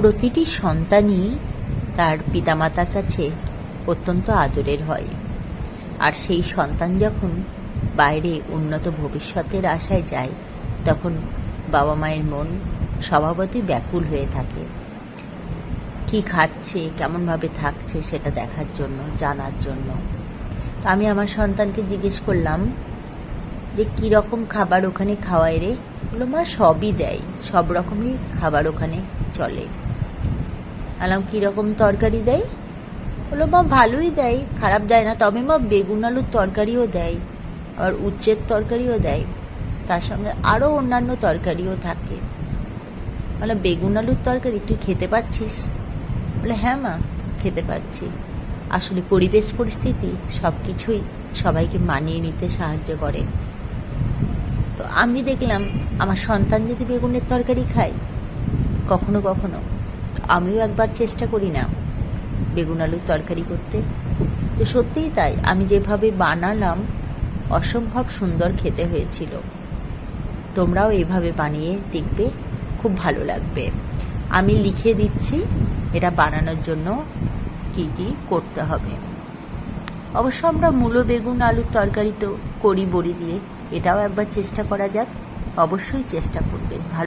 প্রতিটি সন্তানই তার পিতামাতার কাছে অত্যন্ত আদরের হয়। আর সেই সন্তান যখন বাইরে উন্নত ভবিষ্যতের আশায় যায়, তখন বাবা মায়ের মন স্বভাবতই ব্যাকুল হয়ে থাকে। কি খাচ্ছে, কেমনভাবে থাকছে সেটা দেখার জন্য, জানার জন্য। আমি আমার সন্তানকে জিজ্ঞেস করলাম যে কীরকম খাবার ওখানে খাওয়ায় রে? বললো, মা সবই দেয়, সব রকমই খাবার ওখানে চলে। বললাম, কীরকম তরকারি দেয়? বললো, মা ভালোই দেয়, খারাপ দেয় না, তবে মা বেগুন আলুর তরকারিও দেয়, আবার উচ্ছের তরকারিও দেয়, তার সঙ্গে আরও অন্যান্য তরকারিও থাকে। বলে, বেগুন আলুর তরকারি তুই খেতে পাচ্ছিস? বলে, হ্যাঁ মা, খেতে পাচ্ছি। আসলে পরিবেশ পরিস্থিতি সব কিছুই সবাইকে মানিয়ে নিতে সাহায্য করে। তো আমি দেখলাম আমার সন্তান যদি বেগুনের তরকারি খায় কখনো কখনো, আমিও একবার চেষ্টা করি না বেগুন আলুর তরকারি করতে। তো সত্যিই তাই, আমি যেভাবে বানালাম অসম্ভব সুন্দর খেতে হয়েছিল। তোমরাও এইভাবে বানিয়ে দেখবে, খুব ভালো লাগবে। আমি লিখে দিচ্ছি এটা বানানোর জন্য কি কি করতে হবে। অবশ্য আমরা মূলো বেগুন আলুর তরকারি তো করি বড়ি দিয়ে, এটাও একবার চেষ্টা করা যাক। অবশ্যই চেষ্টা করবে। ভালো